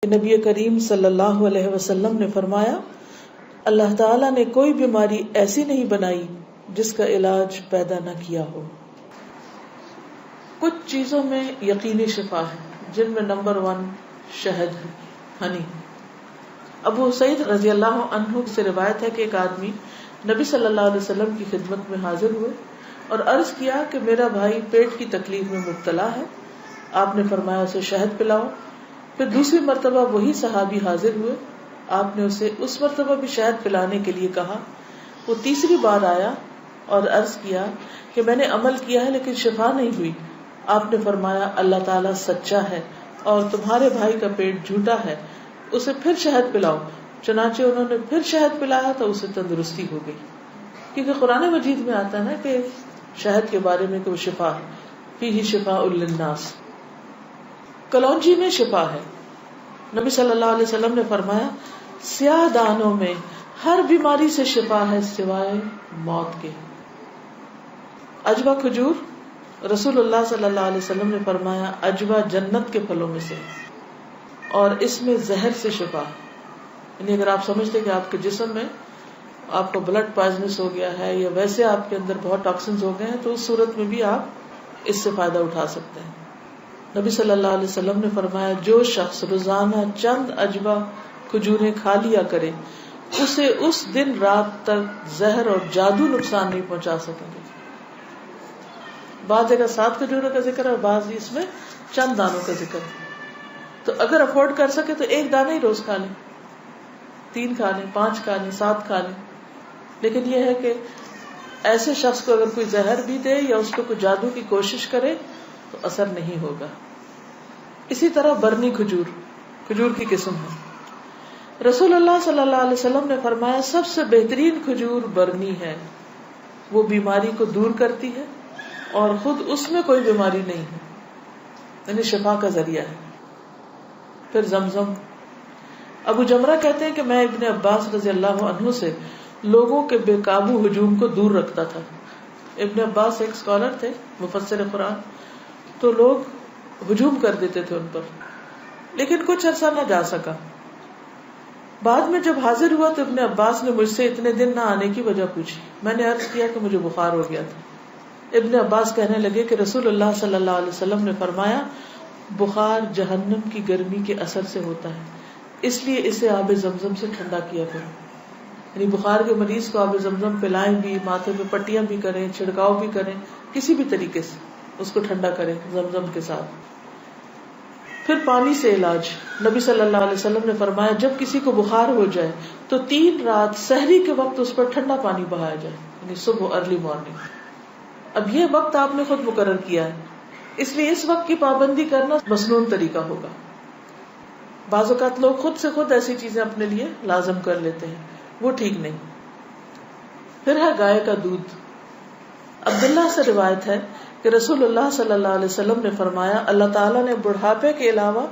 نبی کریم صلی اللہ علیہ وسلم نے فرمایا، اللہ تعالیٰ نے کوئی بیماری ایسی نہیں بنائی جس کا علاج پیدا نہ کیا ہو۔ کچھ چیزوں میں یقینی شفا ہے، جن میں نمبر 1 شہد ہے، ہنی۔ ابو سعید رضی اللہ عنہ سے روایت ہے کہ ایک آدمی نبی صلی اللہ علیہ وسلم کی خدمت میں حاضر ہوئے اور عرض کیا کہ میرا بھائی پیٹ کی تکلیف میں مبتلا ہے۔ آپ نے فرمایا اسے شہد پلاؤ۔ پھر دوسری مرتبہ وہی صحابی حاضر ہوئے، آپ نے اسے اس مرتبہ بھی شہد پلانے کے لیے کہا۔ وہ تیسری بار آیا اور عرض کیا کہ میں نے عمل کیا ہے لیکن شفا نہیں ہوئی۔ آپ نے فرمایا اللہ تعالیٰ سچا ہے اور تمہارے بھائی کا پیٹ جھوٹا ہے، اسے پھر شہد پلاؤ۔ چنانچہ انہوں نے پھر شہد پلایا تو اسے تندرستی ہو گئی، کیونکہ قرآن مجید میں آتا ہے نا کہ شہد کے بارے میں کہ وہ شفا ہے، فیہ شفاء للناس۔ کلونجی میں شفا ہے۔ نبی صلی اللہ علیہ وسلم نے فرمایا سیاہ دانوں میں ہر بیماری سے شفا ہے سوائے موت کے۔ اجوا کھجور، رسول اللہ صلی اللہ علیہ وسلم نے فرمایا اجوا جنت کے پھلوں میں سے اور اس میں زہر سے شفا ہے۔ یعنی اگر آپ سمجھتے کہ آپ کے جسم میں آپ کو بلڈ پوائزنس ہو گیا ہے یا ویسے آپ کے اندر بہت ٹاکسنز ہو گئے ہیں تو اس صورت میں بھی آپ اس سے فائدہ اٹھا سکتے ہیں۔ نبی صلی اللہ علیہ وسلم نے فرمایا جو شخص روزانہ چند اجوا کھجوریں کھا لیا کرے اسے اس دن رات تک زہر اور جادو نقصان نہیں پہنچا سکیں گے۔ بعض جگہ 7 کھجوروں کا ذکر ہے اور بعض اس میں چند دانوں کا ذکر ہے، تو اگر افورڈ کر سکے تو 1 دانہ ہی روز کھا لیں، 3 کھا لیں، 5 کھا لیں، 7 کھا لیں۔ لیکن یہ ہے کہ ایسے شخص کو اگر کوئی زہر بھی دے یا اس کو کوئی جادو کی کوشش کرے تو اثر نہیں ہوگا۔ اسی طرح برنی کھجور کی قسم ہے۔ رسول اللہ صلی اللہ علیہ وسلم نے فرمایا سب سے بہترین کھجور برنی ہے، وہ بیماری کو دور کرتی ہے اور خود اس میں کوئی بیماری نہیں ہے، یعنی شفا کا ذریعہ ہے۔ پھر زمزم۔ ابو جمرہ کہتے ہیں کہ میں ابن عباس رضی اللہ عنہ سے لوگوں کے بے قابو ہجوم کو دور رکھتا تھا۔ ابن عباس ایک اسکالر تھے، مفسر قرآن، تو لوگ ہجوم کر دیتے تھے ان پر، لیکن کچھ عرصہ نہ جا سکا۔ بعد میں جب حاضر ہوا تو ابن عباس نے مجھ سے اتنے دن نہ آنے کی وجہ پوچھی۔ میں نے عرض کیا کہ مجھے بخار ہو گیا تھا۔ ابن عباس کہنے لگے کہ رسول اللہ صلی اللہ علیہ وسلم نے فرمایا بخار جہنم کی گرمی کے اثر سے ہوتا ہے، اس لیے اسے آب زمزم سے ٹھنڈا کیا کرو۔ یعنی بخار کے مریض کو آب زمزم پلائیں بھی، ماتھے پہ پٹیاں بھی کریں، چھڑکاؤ بھی کریں، کسی بھی طریقے سے اس کو ٹھنڈا کریں زمزم کے ساتھ۔ پھر پانی سے علاج۔ نبی صلی اللہ علیہ وسلم نے فرمایا جب کسی کو بخار ہو جائے تو 3 رات سحری کے وقت اس پر ٹھنڈا پانی بہایا جائے، یعنی صبح ارلی مارننگ۔ اب یہ وقت آپ نے خود مقرر کیا ہے، اس لیے اس وقت کی پابندی کرنا مسنون طریقہ ہوگا۔ بعض اوقات لوگ خود سے خود ایسی چیزیں اپنے لیے لازم کر لیتے ہیں، وہ ٹھیک نہیں۔ پھر ہے گائے کا دودھ۔ عبداللہ سے روایت ہے کہ رسول اللہ صلی اللہ علیہ وسلم نے فرمایا اللہ تعالیٰ نے بڑھاپے کے علاوہ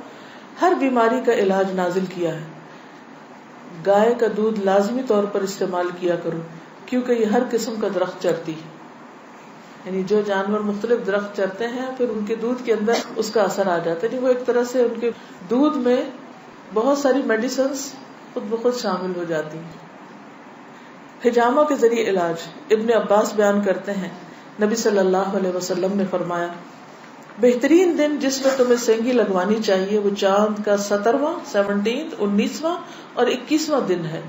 ہر بیماری کا علاج نازل کیا ہے۔ گائے کا دودھ لازمی طور پر استعمال کیا کرو کیونکہ یہ ہر قسم کا درخت چرتی ہے، یعنی جو جانور مختلف درخت چرتے ہیں پھر ان کے دودھ کے اندر اس کا اثر آ جاتا ہے، یعنی وہ ایک طرح سے ان کے دودھ میں بہت ساری میڈیسنز خود بخود شامل ہو جاتی ہیں۔ حجامہ کے ذریعے علاج۔ ابن عباس بیان کرتے ہیں نبی صلی اللہ علیہ وسلم نے فرمایا بہترین دن جس میں تمہیں سینگی لگوانی چاہیے وہ چاند کا 17واں، 19واں اور 21واں دن ہے۔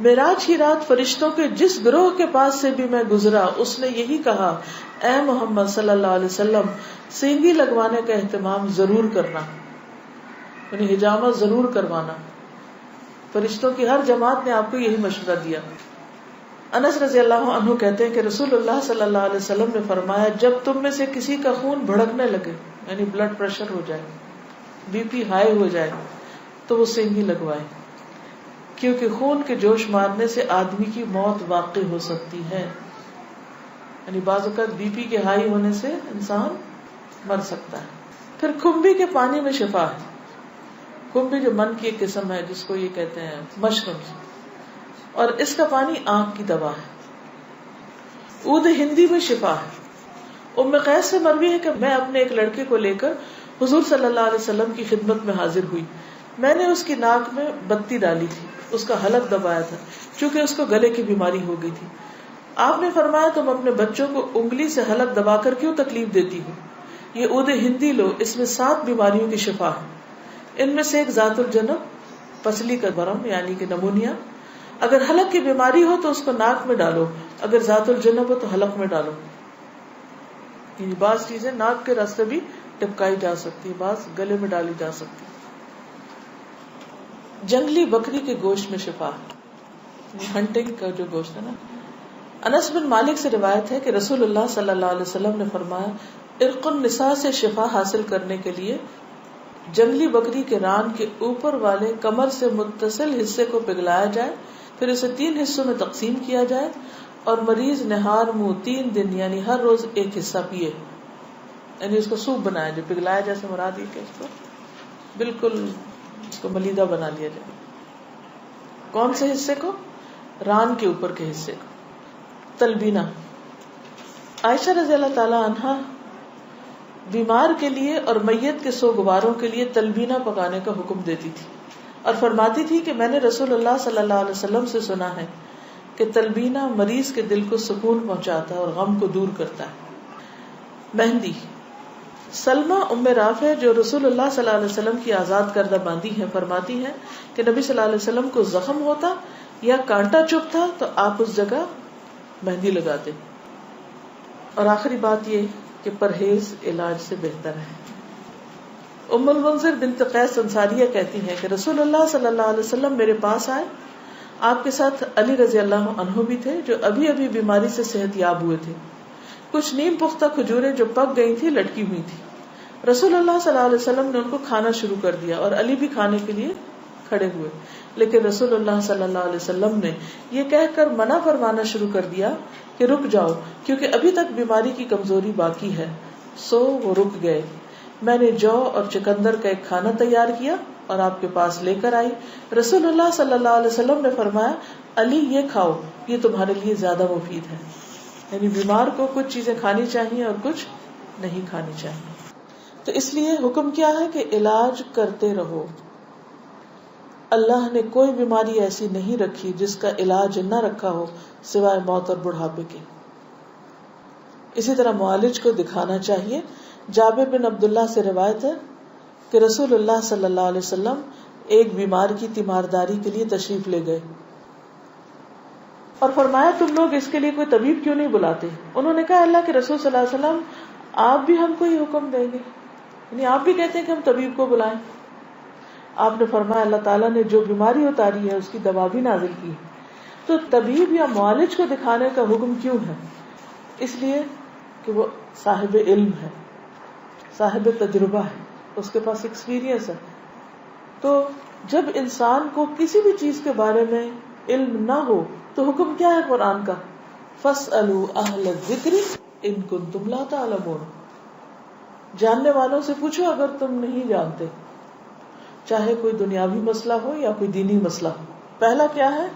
معراج کی رات فرشتوں کے جس گروہ کے پاس سے بھی میں گزرا اس نے یہی کہا اے محمد صلی اللہ علیہ وسلم سینگی لگوانے کا اہتمام ضرور کرنا، یعنی حجامہ ضرور کروانا۔ فرشتوں کی ہر جماعت نے آپ کو یہی مشورہ دیا۔ انس رضی اللہ عنہ کہتے ہیں کہ رسول اللہ صلی اللہ علیہ وسلم نے فرمایا جب تم میں سے کسی کا خون بھڑکنے لگے، یعنی بلڈ پریشر ہو جائے، بی پی ہائی ہو جائے، تو وہ سینگی لگوائے، کیونکہ خون کے جوش مارنے سے آدمی کی موت واقع ہو سکتی ہے۔ یعنی بعض اوقات بی پی کے ہائی ہونے سے انسان مر سکتا ہے۔ پھر کھمبی کے پانی میں شفا ہے۔ کھمبی جو من کی ایک قسم ہے جس کو یہ کہتے ہیں مشروم، اور اس کا پانی آنکھ کی دوا ہے۔ عود ہندی میں شفا ہے۔ ام قیس سے مروی ہے کہ میں اپنے ایک لڑکے کو لے کر حضور صلی اللہ علیہ وسلم کی خدمت میں حاضر ہوئی۔ میں نے اس کی ناک میں بتی ڈالی تھی، اس کا حلق دبایا تھا، چونکہ اس کو گلے کی بیماری ہو گئی تھی. آپ نے فرمایا تم اپنے بچوں کو انگلی سے حلق دبا کر کیوں تکلیف دیتی ہو؟ یہ عود ہندی لو، اس میں 7 بیماریوں کی شفا ہے. ان میں سے ایک ذات الجنب، پسلی کا برم یعنی کہ نمونیا. اگر حلق کی بیماری ہو تو اس کو ناک میں ڈالو، اگر ذات الجنب ہو تو حلق میں ڈالو. یعنی بعض چیزیں ناک کے راستے بھی ٹپکائی جا سکتی، بعض گلے میں ڈالی جا سکتی. جنگلی بکری کے گوشت میں شفا، ہنٹنگ کا جو گوشت ہے نا. انس بن مالک سے روایت ہے کہ رسول اللہ صلی اللہ علیہ وسلم نے فرمایا ارق النساء سے شفا حاصل کرنے کے لیے جنگلی بکری کے ران کے اوپر والے کمر سے متصل حصے کو پگھلایا جائے، پھر اسے 3 حصوں میں تقسیم کیا جائے اور مریض نہار منہ 3 دن یعنی ہر روز ایک حصہ پیے. یعنی اس کو سوپ بنایا جائے، پگھلایا جیسے مراد یہ کہ اس کو بالکل اس کو ملیدہ بنا لیا جائے. کون سے حصے کو؟ ران کے اوپر کے حصے کو. تلبینہ. عائشہ رضی اللہ تعالی عنہا بیمار کے لیے اور میت کے سوگواروں کے لیے تلبینہ پکانے کا حکم دیتی تھی اور فرماتی تھی کہ میں نے رسول اللہ صلی اللہ علیہ وسلم سے سنا ہے کہ تلبینہ مریض کے دل کو سکون پہنچاتا ہے اور غم کو دور کرتا ہے. مہندی. سلمہ ام رافع جو رسول اللہ صلی اللہ علیہ وسلم کی آزاد کردہ باندی ہیں فرماتی ہیں کہ نبی صلی اللہ علیہ وسلم کو زخم ہوتا یا کانٹا چبھتا تو آپ اس جگہ مہندی لگاتے. اور آخری بات یہ کہ پرہیز علاج سے بہتر ہے. ام المنذر بنت قیس انصاریہ کہتی ہیں کہ رسول اللہ صلی اللہ علیہ وسلم میرے پاس آئے، آپ کے ساتھ علی رضی اللہ عنہ بھی تھے جو ابھی ابھی بیماری سے صحت یاب ہوئے تھے. کچھ نیم پختہ کھجوریں جو پک گئی تھی لٹکی ہوئی تھی. رسول اللہ صلی اللہ علیہ وسلم نے ان کو کھانا شروع کر دیا اور علی بھی کھانے کے لیے کھڑے ہوئے، لیکن رسول اللہ صلی اللہ علیہ وسلم نے یہ کہہ کر منع فرمانا شروع کر دیا کہ رک جاؤ کیونکہ ابھی تک بیماری کی کمزوری باقی ہے. سو وہ رک گئے. میں نے جو اور چکندر کا ایک کھانا تیار کیا اور آپ کے پاس لے کر آئی. رسول اللہ صلی اللہ علیہ وسلم نے فرمایا علی یہ کھاؤ، یہ تمہارے لیے زیادہ مفید ہے. یعنی بیمار کو کچھ چیزیں کھانی چاہیے اور کچھ نہیں کھانی چاہیے. تو اس لیے حکم کیا ہے کہ علاج کرتے رہو. اللہ نے کوئی بیماری ایسی نہیں رکھی جس کا علاج نہ رکھا ہو سوائے موت اور بڑھاپے کے. اسی طرح معالج کو دکھانا چاہیے. جابر بن عبداللہ سے روایت ہے کہ رسول اللہ صلی اللہ علیہ وسلم ایک بیمار کی تیمارداری کے لیے تشریف لے گئے اور فرمایا تم لوگ اس کے لیے کوئی طبیب کیوں نہیں بلاتے؟ انہوں نے کہا اللہ کے رسول صلی اللہ علیہ وسلم آپ بھی ہم کو یہ حکم دیں گے، یعنی آپ بھی کہتے ہیں کہ ہم طبیب کو بلائیں. آپ نے فرمایا اللہ تعالیٰ نے جو بیماری اتاری ہے اس کی دوا بھی نازل کی. تو طبیب یا معالج کو دکھانے کا حکم کیوں ہے؟ اس لیے کہ وہ صاحب علم ہے، صاحب تجربہ ہے، اس کے پاس ایکسپیرینس ہے. تو جب انسان کو کسی بھی چیز کے بارے میں علم نہ ہو تو حکم کیا ہے قرآن کا؟ فَاسْأَلُوا أَهْلَ الذِّكْرِ إِن كُنتُمْ لَا تَعْلَمُونَ. جاننے والوں سے پوچھو اگر تم نہیں جانتے، چاہے کوئی دنیاوی مسئلہ ہو یا کوئی دینی مسئلہ ہو. پہلا کیا ہے؟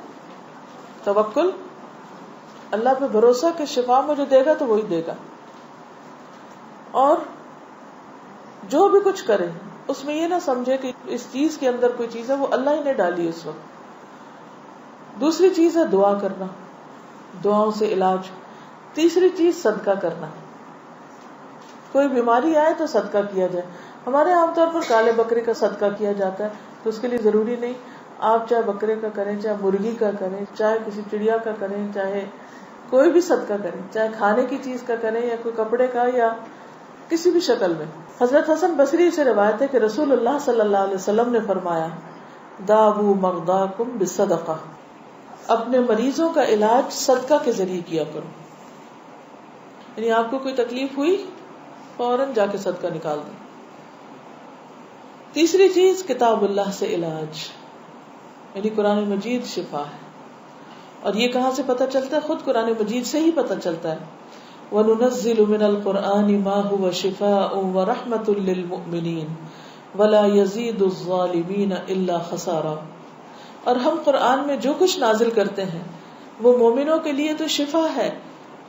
توکل، اللہ پہ بھروسہ کہ شفا مجھے دے گا تو وہی دے گا، اور جو بھی کچھ کرے اس میں یہ نہ سمجھے کہ اس چیز کے اندر کوئی چیز ہے وہ اللہ ہی نے ڈالی اس وقت. دوسری چیز ہے دعا کرنا، دعاؤں سے علاج. تیسری چیز صدقہ کرنا. کوئی بیماری آئے تو صدقہ کیا جائے. ہمارے عام طور پر کالے بکرے کا صدقہ کیا جاتا ہے، تو اس کے لیے ضروری نہیں آپ چاہے بکرے کا کریں، چاہے مرغی کا کریں، چاہے کسی چڑیا کا کریں، چاہے کوئی بھی صدقہ کریں، چاہے کھانے کی چیز کا کریں یا کوئی کپڑے کا یا کسی بھی شکل میں. حضرت حسن بصری سے روایت ہے کہ رسول اللہ صلی اللہ علیہ وسلم نے فرمایا داؤ مغداکم بالصدقہ، اپنے مریضوں کا علاج صدقہ کے ذریعے کیا کرو. یعنی آپ کو کوئی تکلیف ہوئی فوراً جا کے صدقہ نکال دیں. تیسری چیز کتاب اللہ سے علاج، یعنی قرآن مجید شفا ہے. اور یہ کہاں سے پتہ چلتا ہے؟ خود قرآن مجید سے ہی پتہ چلتا ہے. وَنُنَزِّلُ مِنَ الْقُرْآنِ مَا هُوَ شِفَاءٌ وَرَحْمَةٌ لِّلْمُؤْمِنِينَ وَلَا يَزِيدُ الظَّالِمِينَ إِلَّا خَسَارًا. اور ہم قرآن میں جو کچھ نازل کرتے ہیں وہ مومنوں کے لیے تو شفا ہے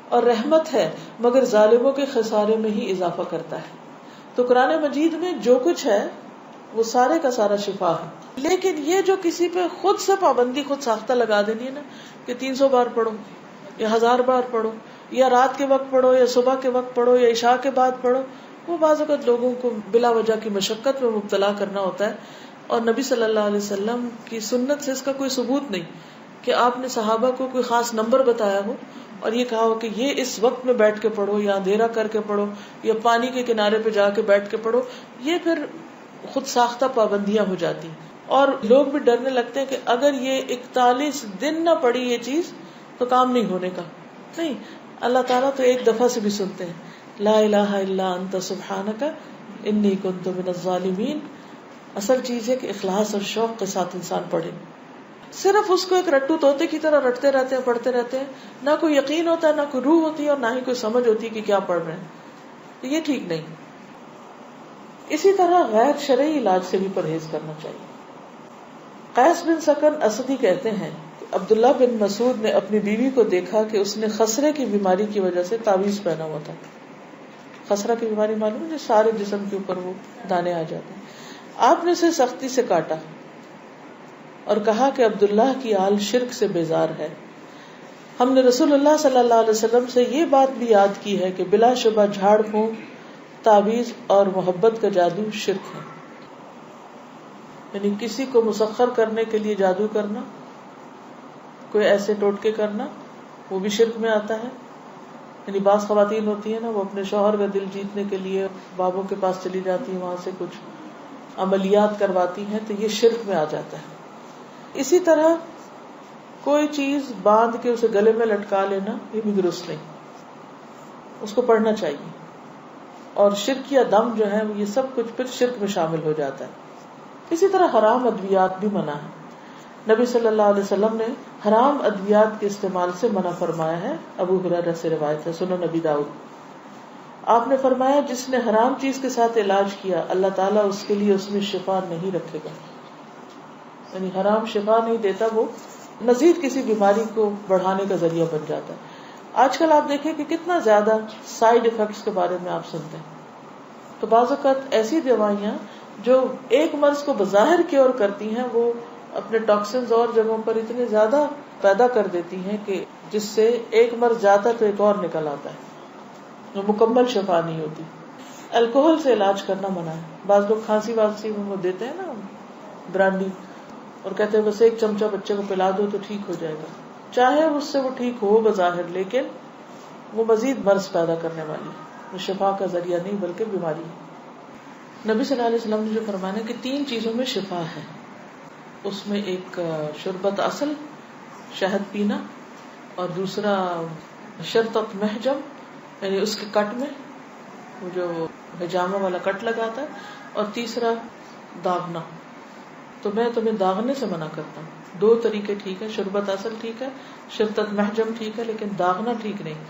اور رحمت ہے، مگر ظالموں کے خسارے میں ہی اضافہ کرتا ہے. تو قرآن مجید میں جو کچھ ہے وہ سارے کا سارا شفا ہے. لیکن یہ جو کسی پہ خود سے پابندی خود ساختہ لگا دینی ہے نا کہ 300 بار پڑھو یا 1000 بار پڑھو یا رات کے وقت پڑھو یا صبح کے وقت پڑھو یا عشاء کے بعد پڑھو، وہ بعض اوقات لوگوں کو بلا وجہ کی مشقت میں مبتلا کرنا ہوتا ہے. اور نبی صلی اللہ علیہ وسلم کی سنت سے اس کا کوئی ثبوت نہیں کہ آپ نے صحابہ کو کوئی خاص نمبر بتایا ہو اور یہ کہا ہو کہ یہ اس وقت میں بیٹھ کے پڑھو یا اندھیرا کر کے پڑھو یا پانی کے کنارے پہ جا کے بیٹھ کے پڑھو. یہ پھر خود ساختہ پابندیاں ہو جاتی اور لوگ بھی ڈرنے لگتے ہیں کہ اگر یہ 41 دن نہ پڑی یہ چیز تو کام نہیں ہونے کا. نہیں، اللہ تعالیٰ تو ایک دفعہ سے بھی سنتے ہیں. لا الہ الا انت سبحانک انی کنت من الظالمین. اصل چیز ہے کہ اخلاص اور شوق کے ساتھ انسان پڑھے. صرف اس کو ایک رٹو طوطے کی طرح رٹتے رہتے ہیں، پڑھتے رہتے ہیں، نہ کوئی یقین ہوتا ہے، نہ کوئی روح ہوتی ہے اور نہ ہی کوئی سمجھ ہوتی ہے کہ کیا پڑھ رہے ہیں. تو یہ ٹھیک نہیں. اسی طرح غیر شرعی علاج سے بھی پرہیز کرنا چاہیے. قیس بن سکن اسدی کہتے ہیں کہ عبداللہ بن مسعود نے اپنی بیوی کو دیکھا کہ اس نے خسرے کی بیماری کی وجہ سے تعویذ پہنا ہوا تھا. خسرہ کی بیماری معلوم ہے، جو سارے جسم کے اوپر وہ دانے آ جاتے ہیں. آپ نے اسے سختی سے کاٹا اور کہا کہ عبداللہ کی آل شرک سے بیزار ہے. ہم نے رسول اللہ صلی اللہ علیہ وسلم سے یہ بات بھی یاد کی ہے کہ بلا شبہ جھاڑ پھونک، تعویذ اور محبت کا جادو شرک ہے. یعنی کسی کو مسخر کرنے کے لیے جادو کرنا، کوئی ایسے ٹوٹکے کرنا، وہ بھی شرک میں آتا ہے. یعنی بعض خواتین ہوتی ہیں نا، وہ اپنے شوہر کا دل جیتنے کے لیے بابوں کے پاس چلی جاتی ہیں، وہاں سے کچھ عملیات کرواتی ہیں، تو یہ شرک میں آ جاتا ہے. اسی طرح کوئی چیز باندھ کے اسے گلے میں لٹکا لینا، یہ بھی درست نہیں. اس کو پڑھنا چاہیے. اور شرک یا دم جو ہے یہ سب کچھ پھر شرک میں شامل ہو جاتا ہے. اسی طرح حرام ادویات بھی منع ہے. نبی صلی اللہ علیہ وسلم نے حرام ادویات کے استعمال سے منع فرمایا ہے. ابو ہریرہ سے روایت ہے، سنن نبی داؤد. آپ نے فرمایا جس نے حرام چیز کے ساتھ علاج کیا اللہ تعالیٰ اس کے لیے اس میں شفا نہیں رکھے گا. یعنی حرام شفا نہیں دیتا، وہ مزید کسی بیماری کو بڑھانے کا ذریعہ بن جاتا ہے. آج کل آپ دیکھیں کہ کتنا زیادہ سائیڈ ایفیکٹس کے بارے میں آپ سنتے ہیں. تو بعض اوقات ایسی دوائیاں جو ایک مرض کو بظاہر کیور کرتی ہیں، وہ اپنے ٹاکسنز اور جگہوں پر اتنے زیادہ پیدا کر دیتی ہیں کہ جس سے ایک مرض جاتا ہے تو ایک اور نکل آتا ہے، وہ مکمل شفا نہیں ہوتی. الکوہل سے علاج کرنا منع ہے. بعض لوگ کھانسی وانسی میں وہ دیتے ہیں نا برانڈی، اور کہتے ہیں بس ایک چمچہ بچے کو پلا دو تو ٹھیک ہو جائے گا. چاہے اس سے وہ ٹھیک ہو بظاہر، لیکن وہ مزید مرض پیدا کرنے والی ہے، وہ شفا کا ذریعہ نہیں بلکہ بیماری ہے. نبی صلی اللہ علیہ وسلم نے جو فرمایا کہ 3 چیزوں میں شفا ہے، اس میں ایک شربت اصل، شہد پینا، اور دوسرا شرطت محجم، یعنی اس کے کٹ میں وہ جو حجامہ والا کٹ لگاتا ہے، اور تیسرا داغنا. تو میں تمہیں داغنے سے منع کرتا ہوں. 2 طریقے ٹھیک ہے، شربت اصل ٹھیک ہے، شرطت محجم ٹھیک ہے، لیکن داغنا ٹھیک نہیں.